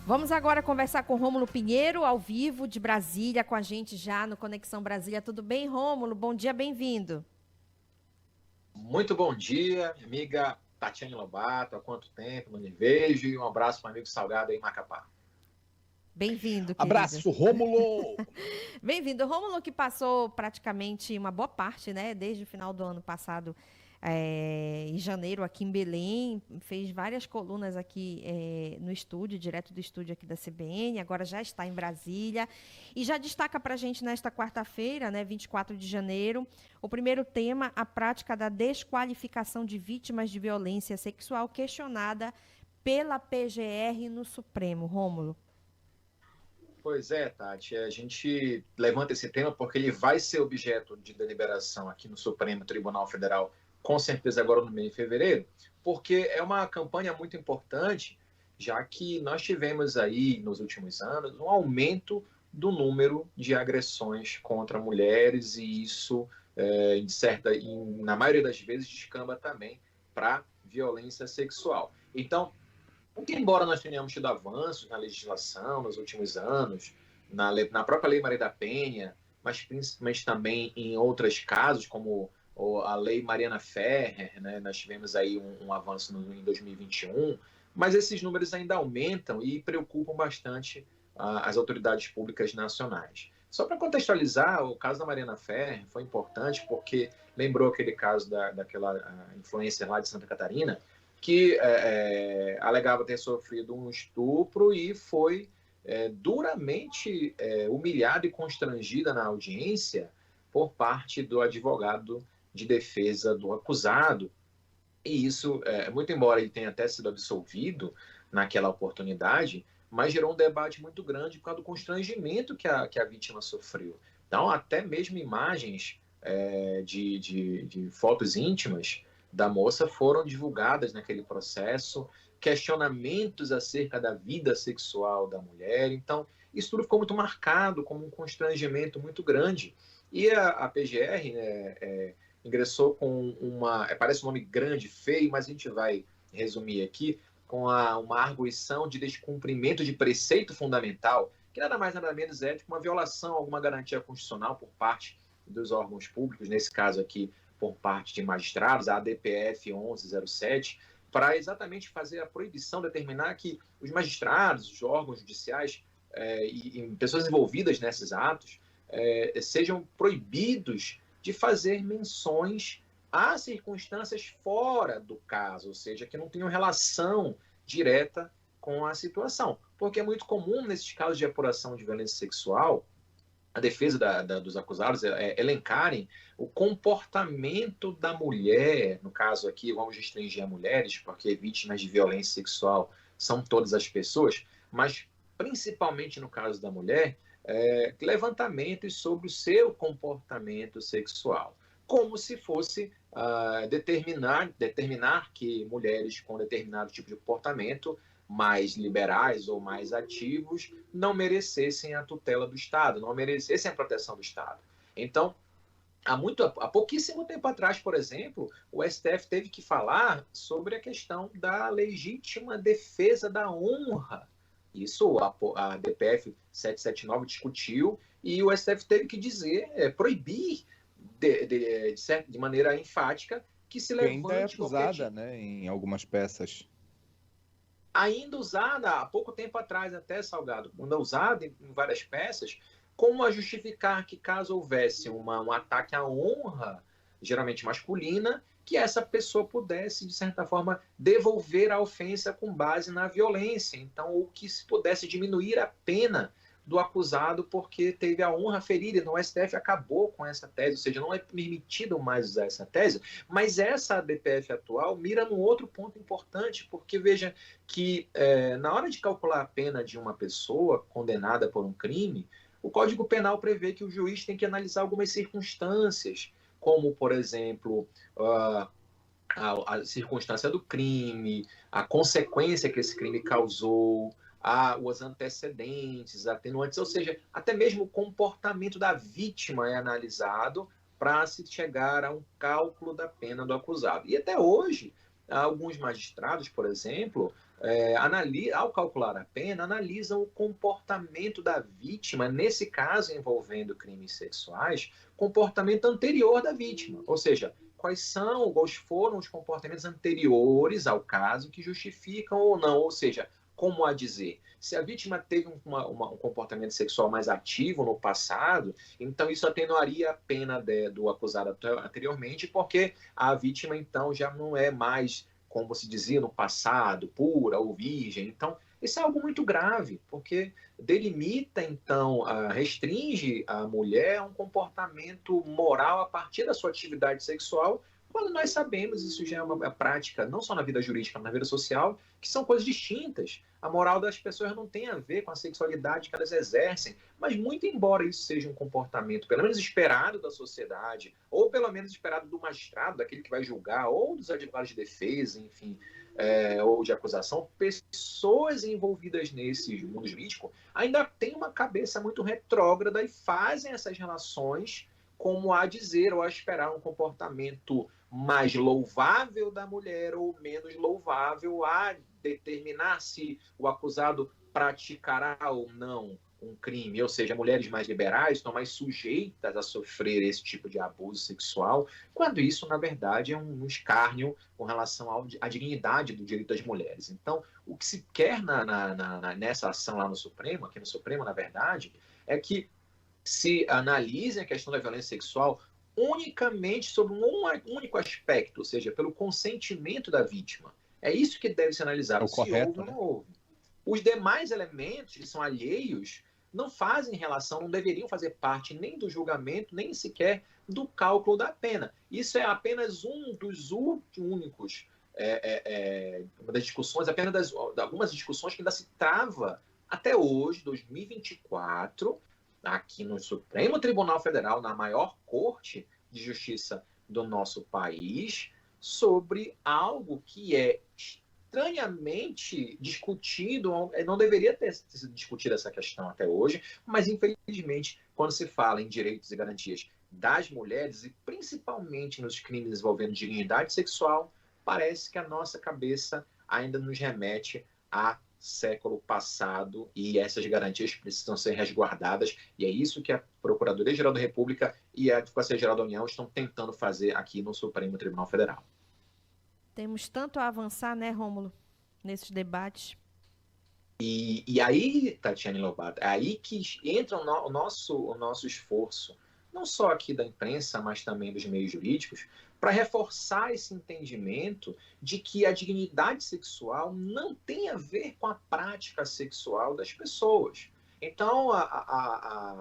Vamos agora conversar com Rômulo Pinheiro, ao vivo, de Brasília, com a gente já no Conexão Brasília. Tudo bem, Rômulo? Bom dia, bem-vindo. Muito bom dia, minha amiga Tatiane Lobato. Há quanto tempo não lhe vejo? E um abraço para o amigo Salgado aí em Macapá. Bem-vindo, querido. Abraço, Rômulo! Bem-vindo. Rômulo, que passou praticamente uma boa parte, né, desde o final do ano passado, em janeiro, aqui em Belém, fez várias colunas aqui no estúdio, direto do estúdio aqui da CBN, agora já está em Brasília, e já destaca para a gente nesta quarta-feira, né, 24 de janeiro, o primeiro tema, a prática da desqualificação de vítimas de violência sexual questionada pela PGR no Supremo. Rômulo. Pois é, Tati, a gente levanta esse tema porque ele vai ser objeto de deliberação aqui no Supremo Tribunal Federal, com certeza agora no mês de fevereiro, porque é uma campanha muito importante, já que nós tivemos aí nos últimos anos um aumento do número de agressões contra mulheres e isso, na maioria das vezes, descamba também para violência sexual. Então, muito embora nós tenhamos tido avanços na legislação nos últimos anos, na própria Lei Maria da Penha, mas principalmente também em outros casos, como a Lei Mariana Ferrer, né, nós tivemos aí um avanço em 2021, mas esses números ainda aumentam e preocupam bastante as autoridades públicas nacionais. Só para contextualizar, o caso da Mariana Ferrer foi importante porque lembrou aquele caso daquela influencer lá de Santa Catarina, que alegava ter sofrido um estupro e foi duramente humilhada e constrangida na audiência por parte do advogado de defesa do acusado. E isso, muito embora ele tenha até sido absolvido naquela oportunidade, mas gerou um debate muito grande por causa do constrangimento que a vítima sofreu. Então, até mesmo imagens de fotos íntimas da moça foram divulgadas naquele processo, questionamentos acerca da vida sexual da mulher. Então, isso tudo ficou muito marcado como um constrangimento muito grande. E a PGR, né, ingressou com parece um nome grande, feio, mas a gente vai resumir aqui, com uma arguição de descumprimento de preceito fundamental, que nada mais nada menos é de uma violação a alguma garantia constitucional por parte dos órgãos públicos, nesse caso aqui, por parte de magistrados, a ADPF 1107, para exatamente fazer a proibição, determinar que os magistrados, os órgãos judiciais e pessoas envolvidas nesses atos sejam proibidos de fazer menções a circunstâncias fora do caso, ou seja, que não tenham relação direta com a situação. Porque é muito comum, nesses casos de apuração de violência sexual, a defesa dos acusados elencarem o comportamento da mulher, no caso aqui, vamos restringir a mulheres, porque vítimas de violência sexual são todas as pessoas, mas principalmente no caso da mulher, levantamentos sobre o seu comportamento sexual, como se fosse determinar que mulheres com determinado tipo de comportamento mais liberais ou mais ativos não merecessem a tutela do Estado, não merecessem a proteção do Estado. Então, há pouquíssimo tempo atrás, por exemplo, o STF teve que falar sobre a questão da legítima defesa da honra. Isso a DPF 779 discutiu e o STF teve que proibir de maneira enfática que se levante... Que ainda é usada, né, em algumas peças. Ainda usada há pouco tempo atrás, até, Salgado, ainda usada em várias peças, como a justificar que caso houvesse um ataque à honra, geralmente masculina, que essa pessoa pudesse, de certa forma, devolver a ofensa com base na violência. Então, ou que se pudesse diminuir a pena do acusado porque teve a honra ferida. Então, o STF acabou com essa tese, ou seja, não é permitido mais usar essa tese, mas essa ADPF atual mira num outro ponto importante, porque veja que na hora de calcular a pena de uma pessoa condenada por um crime, o Código Penal prevê que o juiz tem que analisar algumas circunstâncias, como, por exemplo, a circunstância do crime, a consequência que esse crime causou, os antecedentes, atenuantes, ou seja, até mesmo o comportamento da vítima é analisado para se chegar a um cálculo da pena do acusado. E até hoje, alguns magistrados, por exemplo, ao calcular a pena, analisam o comportamento da vítima, nesse caso envolvendo crimes sexuais, comportamento anterior da vítima, ou seja, quais foram os comportamentos anteriores ao caso que justificam ou não, ou seja, como a dizer, se a vítima teve um comportamento sexual mais ativo no passado, então isso atenuaria a pena do acusado anteriormente, porque a vítima então já não é mais, como se dizia no passado, pura ou virgem. Então, isso é algo muito grave, porque delimita, então, restringe a mulher a um comportamento moral a partir da sua atividade sexual, quando nós sabemos, isso já é uma prática, não só na vida jurídica, mas na vida social, que são coisas distintas. A moral das pessoas não tem a ver com a sexualidade que elas exercem, mas muito embora isso seja um comportamento, pelo menos esperado da sociedade, ou pelo menos esperado do magistrado, daquele que vai julgar, ou dos advogados de defesa, enfim, ou de acusação, pessoas envolvidas nesse mundo jurídico ainda têm uma cabeça muito retrógrada e fazem essas relações como a dizer ou a esperar um comportamento mais louvável da mulher ou menos louvável a determinar se o acusado praticará ou não um crime. Ou seja, mulheres mais liberais estão mais sujeitas a sofrer esse tipo de abuso sexual, quando isso, na verdade, é um escárnio com relação à dignidade do direito das mulheres. Então, o que se quer nessa ação lá no Supremo, aqui no Supremo, na verdade, é que se analise a questão da violência sexual unicamente sobre um único aspecto, ou seja, pelo consentimento da vítima. É isso que deve ser analisado, se correto, houve ou não houve. Os demais elementos que são alheios não fazem relação, não deveriam fazer parte nem do julgamento, nem sequer do cálculo da pena. Isso é apenas um dos únicos das discussões, apenas algumas discussões que ainda se trava até hoje, 2024, aqui no Supremo Tribunal Federal, na maior corte de justiça do nosso país, sobre algo que é estranhamente discutido, não deveria ter sido discutida essa questão até hoje, mas infelizmente, quando se fala em direitos e garantias das mulheres, e principalmente nos crimes envolvendo dignidade sexual, parece que a nossa cabeça ainda nos remete a século passado e essas garantias precisam ser resguardadas, e é isso que a Procuradoria-Geral da República e a Advocacia-Geral da União estão tentando fazer aqui no Supremo Tribunal Federal. Temos tanto a avançar, né, Rômulo, nesses debates. E aí, Tatiane Lobato, é aí que entra o nosso esforço, não só aqui da imprensa, mas também dos meios jurídicos, para reforçar esse entendimento de que a dignidade sexual não tem a ver com a prática sexual das pessoas. Então,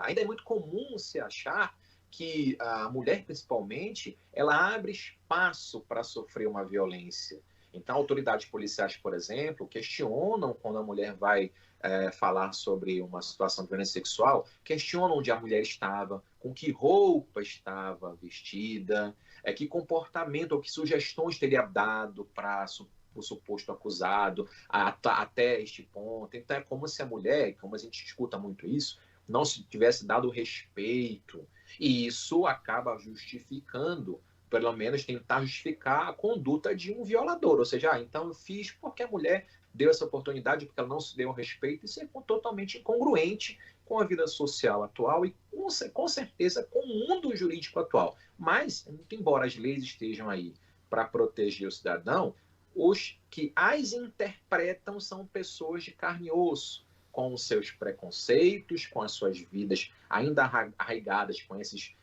ainda é muito comum se achar que a mulher, principalmente, ela abre espaço para sofrer uma violência. Então, autoridades policiais, por exemplo, questionam quando a mulher vai falar sobre uma situação de violência sexual, questionam onde a mulher estava, com que roupa estava vestida, que comportamento ou que sugestões teria dado para o suposto acusado até este ponto. Então, é como se a mulher, como a gente escuta muito isso, não se tivesse dado respeito. E isso acaba justificando, pelo menos tentar justificar a conduta de um violador. Ou seja, então eu fiz porque a mulher deu essa oportunidade, porque ela não se deu respeito. Isso é totalmente incongruente com a vida social atual e, com certeza, com o mundo jurídico atual. Mas, muito embora as leis estejam aí para proteger o cidadão, os que as interpretam são pessoas de carne e osso, com os seus preconceitos, com as suas vidas ainda arraigadas com esses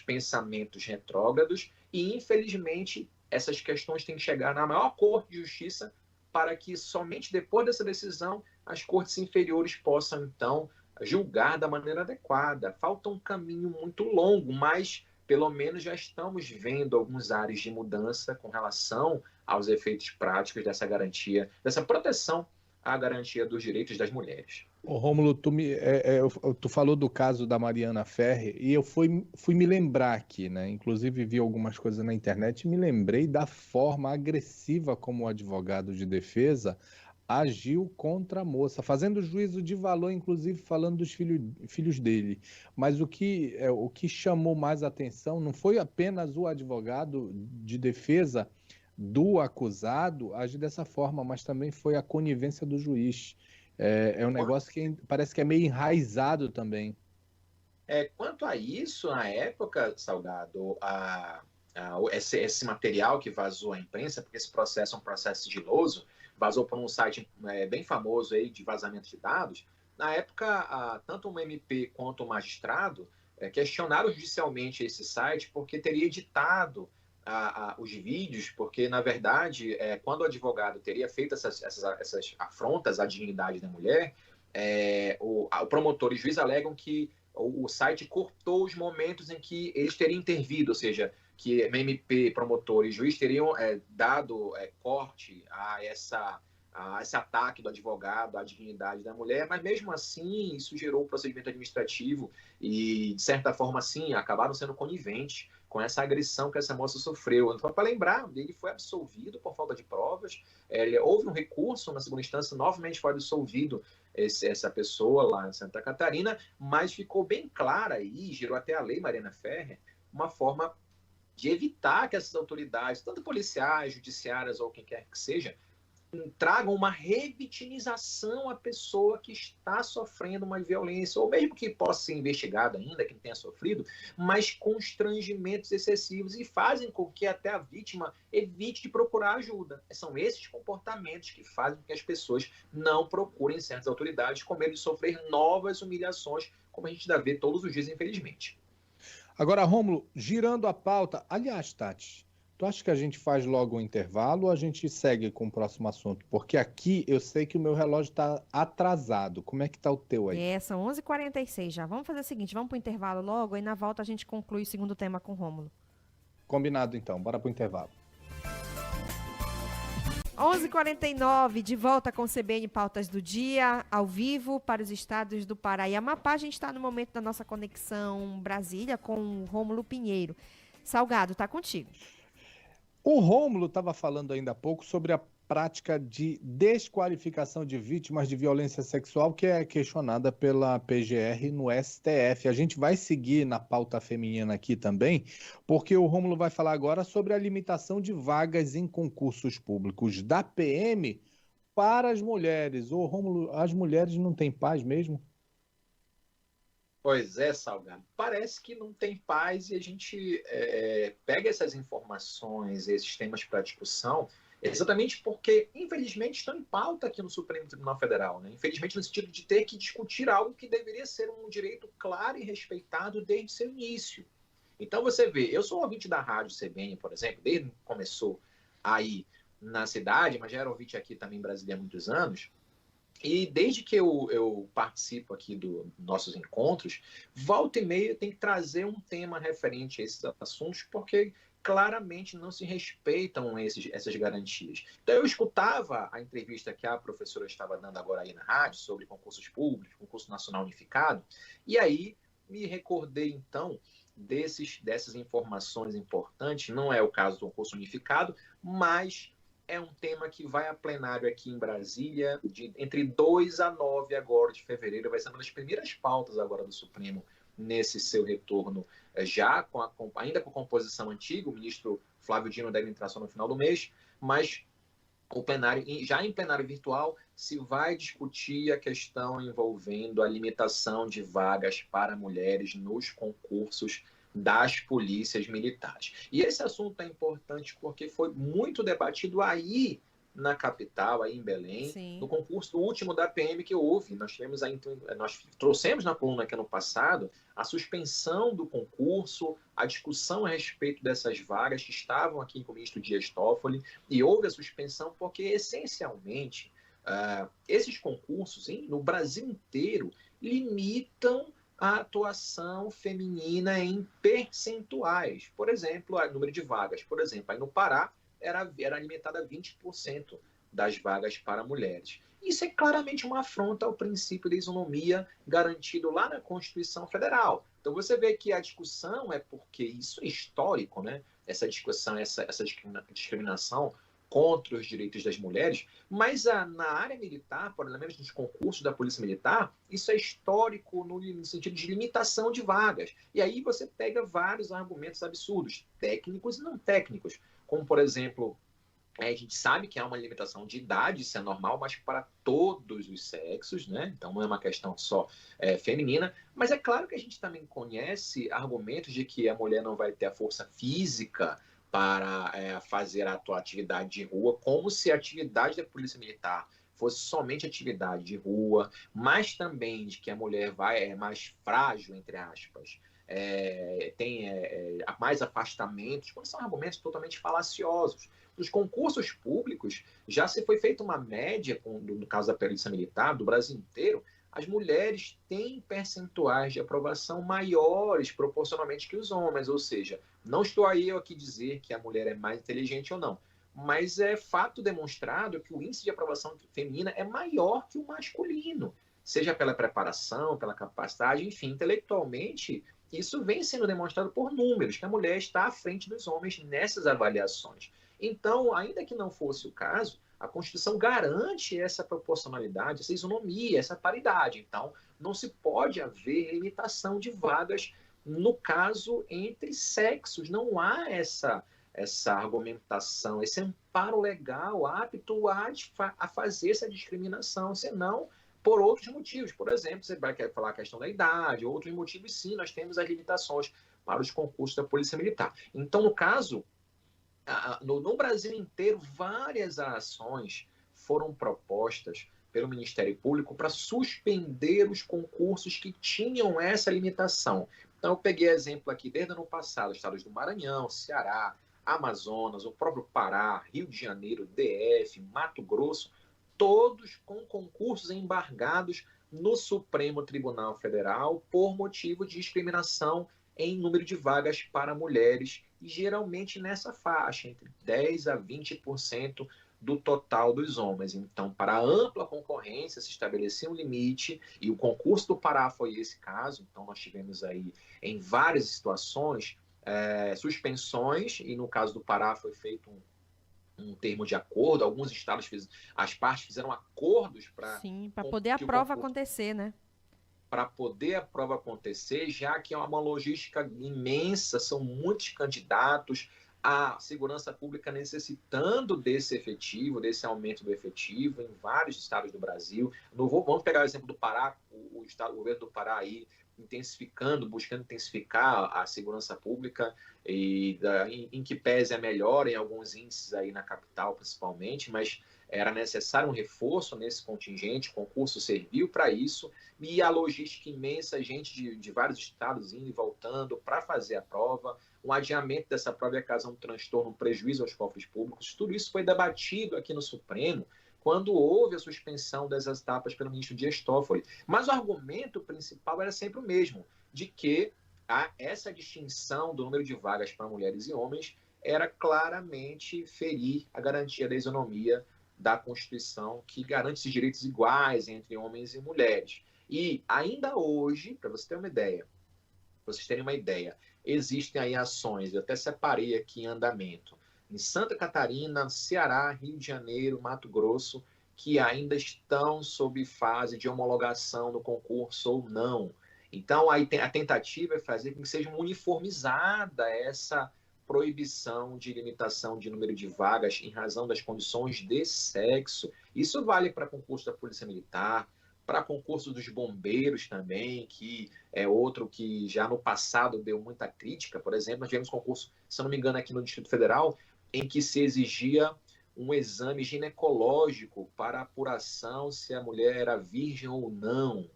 pensamentos retrógrados, e, infelizmente, essas questões têm que chegar na maior corte de justiça para que somente depois dessa decisão as cortes inferiores possam, então, julgar da maneira adequada. Falta um caminho muito longo, mas pelo menos já estamos vendo alguns ares de mudança com relação aos efeitos práticos dessa garantia, dessa proteção à garantia dos direitos das mulheres. Ô, Rômulo, tu falou do caso da Mariana Ferrer e eu fui me lembrar aqui, né? Inclusive vi algumas coisas na internet e me lembrei da forma agressiva como o advogado de defesa agiu contra a moça, fazendo juízo de valor, inclusive falando dos filhos dele. Mas o que chamou mais atenção não foi apenas o advogado de defesa do acusado agir dessa forma, mas também foi a conivência do juiz. É um negócio que parece que é meio enraizado também. Quanto a isso, na época, Salgado, esse material que vazou à imprensa, porque esse processo é um processo sigiloso, vazou por um site bem famoso aí de vazamento de dados. Na época, tanto o MP quanto o magistrado questionaram judicialmente esse site porque teria editado os vídeos, porque, na verdade, quando o advogado teria feito essas afrontas à dignidade da mulher, o promotor e o juiz alegam que o site cortou os momentos em que eles teriam intervido, ou seja, que MP, promotor e juiz teriam dado corte a esse ataque do advogado à dignidade da mulher, mas mesmo assim isso gerou um procedimento administrativo e, de certa forma, sim, acabaram sendo coniventes com essa agressão que essa moça sofreu. Então, para lembrar, ele foi absolvido por falta de provas, houve um recurso na segunda instância, novamente foi absolvido essa pessoa lá em Santa Catarina, mas ficou bem clara aí, gerou até a lei Mariana Ferrer, uma forma de evitar que essas autoridades, tanto policiais, judiciárias ou quem quer que seja, tragam uma revitimização à pessoa que está sofrendo uma violência, ou mesmo que possa ser investigado ainda, que não tenha sofrido, mas constrangimentos excessivos e fazem com que até a vítima evite de procurar ajuda. São esses comportamentos que fazem com que as pessoas não procurem certas autoridades com medo de sofrer novas humilhações, como a gente dá ver todos os dias, infelizmente. Agora, Rômulo, girando a pauta, aliás, Tati, tu acha que a gente faz logo um intervalo ou a gente segue com o próximo assunto? Porque aqui eu sei que o meu relógio está atrasado. Como é que tá o teu aí? São 11h46 já. Vamos fazer o seguinte, vamos para o intervalo logo, e na volta a gente conclui o segundo tema com o Rômulo. Combinado, então. Bora pro intervalo. 11h49, de volta com o CBN Pautas do Dia, ao vivo para os estados do Pará e Amapá. A gente está no momento da nossa conexão Brasília com o Rômulo Pinheiro. Salgado, tá contigo. O Rômulo estava falando ainda há pouco sobre a prática de desqualificação de vítimas de violência sexual que é questionada pela PGR no STF. A gente vai seguir na pauta feminina aqui também, porque o Rômulo vai falar agora sobre a limitação de vagas em concursos públicos da PM para as mulheres. Ô, Rômulo, as mulheres não têm paz mesmo? Pois é, Salgado. Parece que não tem paz e a gente pega essas informações, esses temas para discussão, exatamente porque, infelizmente, estão em pauta aqui no Supremo Tribunal Federal, né? Infelizmente, no sentido de ter que discutir algo que deveria ser um direito claro e respeitado desde seu início. Então, você vê, eu sou ouvinte da Rádio CBN, por exemplo, desde que começou aí na cidade, mas já era ouvinte aqui também em Brasília há muitos anos. E desde que eu participo aqui dos nossos encontros, volta e meia tem que trazer um tema referente a esses assuntos, porque claramente não se respeitam essas garantias. Então eu escutava a entrevista que a professora estava dando agora aí na rádio sobre concursos públicos, concurso nacional unificado, e aí me recordei então dessas informações importantes. Não é o caso do concurso unificado, mas é um tema que vai a plenário aqui em Brasília, entre 2 a 9 agora de fevereiro, vai ser uma das primeiras pautas agora do Supremo nesse seu retorno, já ainda com a composição antiga, o ministro Flávio Dino deve entrar só no final do mês, mas o plenário, já em plenário virtual, se vai discutir a questão envolvendo a limitação de vagas para mulheres nos concursos das polícias militares. E esse assunto é importante porque foi muito debatido aí na capital, aí em Belém, Sim. no concurso último da PM que houve. Nós trouxemos na coluna aqui ano passado a suspensão do concurso, a discussão a respeito dessas vagas que estavam aqui com o ministro Dias Toffoli, e houve a suspensão porque, essencialmente, esses concursos no Brasil inteiro limitam a atuação feminina em percentuais. Por exemplo, o número de vagas. Por exemplo, aí no Pará era limitada a 20% das vagas para mulheres. Isso é claramente uma afronta ao princípio da isonomia garantido lá na Constituição Federal. Então você vê que a discussão é porque isso é histórico, né? Essa discussão, essa discriminação contra os direitos das mulheres, mas na área militar, por exemplo, nos concursos da Polícia Militar, isso é histórico no sentido de limitação de vagas. E aí você pega vários argumentos absurdos, técnicos e não técnicos, como, por exemplo, A gente sabe que há uma limitação de idade, isso é normal, mas para todos os sexos, né? Então não é uma questão só feminina. Mas é claro que a gente também conhece argumentos de que a mulher não vai ter a força física para fazer a tua atividade de rua, como se a atividade da Polícia Militar fosse somente atividade de rua, mas também de que a mulher é mais frágil, entre aspas, tem mais afastamentos, quando são argumentos totalmente falaciosos. Nos concursos públicos, já se foi feita uma média, no caso da Polícia Militar, do Brasil inteiro, as mulheres têm percentuais de aprovação maiores proporcionalmente que os homens, ou seja, não estou aí eu aqui dizer que a mulher é mais inteligente ou não, mas é fato demonstrado que o índice de aprovação feminina é maior que o masculino, seja pela preparação, pela capacidade, enfim, intelectualmente, isso vem sendo demonstrado por números, que a mulher está à frente dos homens nessas avaliações. Então, ainda que não fosse o caso, a Constituição garante essa proporcionalidade, essa isonomia, essa paridade. Então, não se pode haver limitação de vagas, no caso, entre sexos. Não há essa argumentação, esse amparo legal apto a fazer essa discriminação, senão por outros motivos. Por exemplo, você vai querer falar a questão da idade, outros motivos, sim, nós temos as limitações para os concursos da Polícia Militar. Então, no caso, no Brasil inteiro, várias ações foram propostas pelo Ministério Público para suspender os concursos que tinham essa limitação. Então, eu peguei exemplo aqui desde o ano passado, estados do Maranhão, Ceará, Amazonas, o próprio Pará, Rio de Janeiro, DF, Mato Grosso, todos com concursos embargados no Supremo Tribunal Federal por motivo de discriminação em número de vagas para mulheres, e geralmente nessa faixa, entre 10% a 20% do total dos homens. Então, para a ampla concorrência, se estabelecia um limite, e o concurso do Pará foi esse caso. Então, nós tivemos aí, em várias situações, suspensões, e no caso do Pará foi feito um termo de acordo. Alguns estados, as partes fizeram acordos para... Sim, para poder a prova acontecer, né? Para poder a prova acontecer, já que é uma logística imensa, são muitos candidatos, a segurança pública necessitando desse efetivo, desse aumento do efetivo em vários estados do Brasil. Vamos pegar o exemplo do Pará, o governo do Pará aí buscando intensificar a segurança pública, em que pese é melhor em alguns índices aí na capital principalmente, mas era necessário um reforço nesse contingente, o concurso serviu para isso, e a logística imensa, gente de vários estados indo e voltando para fazer a prova, um adiamento dessa prova ia causar um transtorno, um prejuízo aos cofres públicos. Tudo isso foi debatido aqui no Supremo, quando houve a suspensão dessas etapas pelo ministro Dias Toffoli. Mas o argumento principal era sempre o mesmo, de que essa distinção do número de vagas para mulheres e homens era claramente ferir a garantia da isonomia da Constituição, que garante esses direitos iguais entre homens e mulheres. E ainda hoje, para vocês terem uma ideia, existem aí ações, eu até separei aqui em andamento, em Santa Catarina, Ceará, Rio de Janeiro, Mato Grosso, que ainda estão sob fase de homologação no concurso ou não. Então, a tentativa é fazer com que seja uniformizada essa proibição de limitação de número de vagas em razão das condições de sexo. Isso vale para concurso da Polícia Militar, para concurso dos bombeiros também, que é outro que já no passado deu muita crítica. Por exemplo, nós tivemos concurso, se eu não me engano, aqui no Distrito Federal, em que se exigia um exame ginecológico para apuração se a mulher era virgem ou não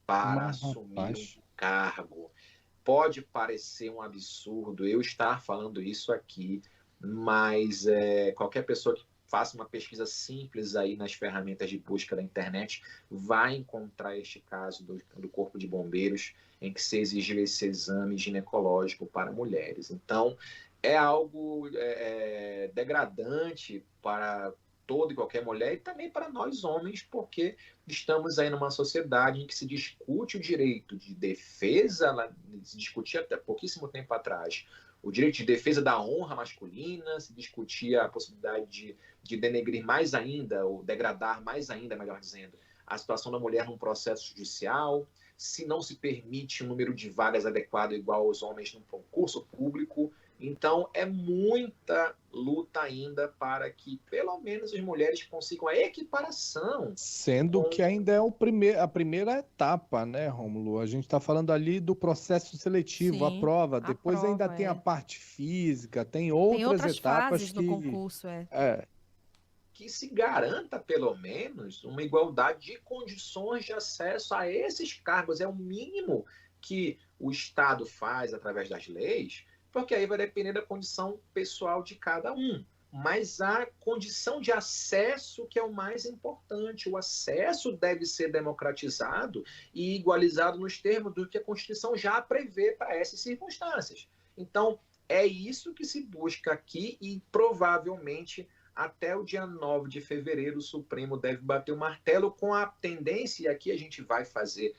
para assumir um cargo. Pode parecer um absurdo eu estar falando isso aqui, mas qualquer pessoa que faça uma pesquisa simples aí nas ferramentas de busca da internet vai encontrar este caso do Corpo de Bombeiros, em que se exigiu esse exame ginecológico para mulheres. Então, é algo degradante para toda e qualquer mulher e também para nós homens, porque estamos aí numa sociedade em que se discute o direito de defesa, se discutia até pouquíssimo tempo atrás, o direito de defesa da honra masculina, se discutia a possibilidade de denegrir mais ainda, ou degradar mais ainda, melhor dizendo, a situação da mulher num processo judicial, se não se permite um número de vagas adequado igual aos homens num concurso público. Então, é muita luta ainda para que, pelo menos, as mulheres consigam a equiparação. Sendo que ainda é a primeira etapa, né, Rômulo? A gente está falando ali do processo seletivo, a Sim, prova. a Depois ainda prova, tem a é. parte física, tem Tem outras outras etapas fases no concurso, é. Que se garanta, pelo menos, uma igualdade de condições de acesso a esses cargos. É o mínimo que o Estado faz através das leis, porque aí vai depender da condição pessoal de cada um. Mas a condição de acesso que é o mais importante. O acesso deve ser democratizado e igualizado nos termos do que a Constituição já prevê para essas circunstâncias. Então, é isso que se busca aqui e provavelmente até o dia 9 de fevereiro, o Supremo deve bater o martelo com a tendência, e aqui a gente vai fazer,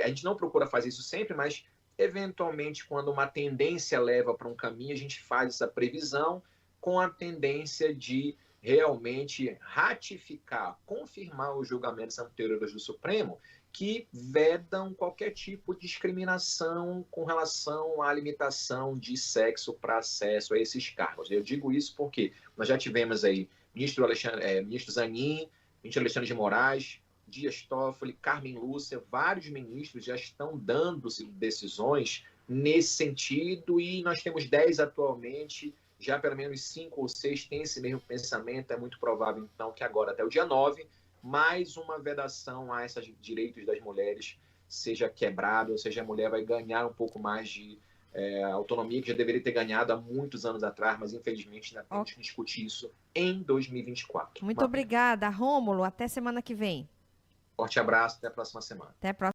a gente não procura fazer isso sempre, mas eventualmente quando uma tendência leva para um caminho, a gente faz essa previsão com a tendência de realmente ratificar, confirmar os julgamentos anteriores do Supremo que vedam qualquer tipo de discriminação com relação à limitação de sexo para acesso a esses cargos. Eu digo isso porque nós já tivemos aí ministro Zanin, ministro Alexandre de Moraes, Dias Toffoli, Carmen Lúcia, vários ministros já estão dando decisões nesse sentido e nós temos 10 atualmente, já pelo menos 5 ou 6 têm esse mesmo pensamento. É muito provável, então, que agora, até o dia 9, mais uma vedação a esses direitos das mulheres seja quebrada, ou seja, a mulher vai ganhar um pouco mais de autonomia, que já deveria ter ganhado há muitos anos atrás, mas infelizmente ainda temos que discutir isso em 2024. Muito obrigada, Rômulo. Até semana que vem. Forte abraço, até a próxima semana. Até a próxima.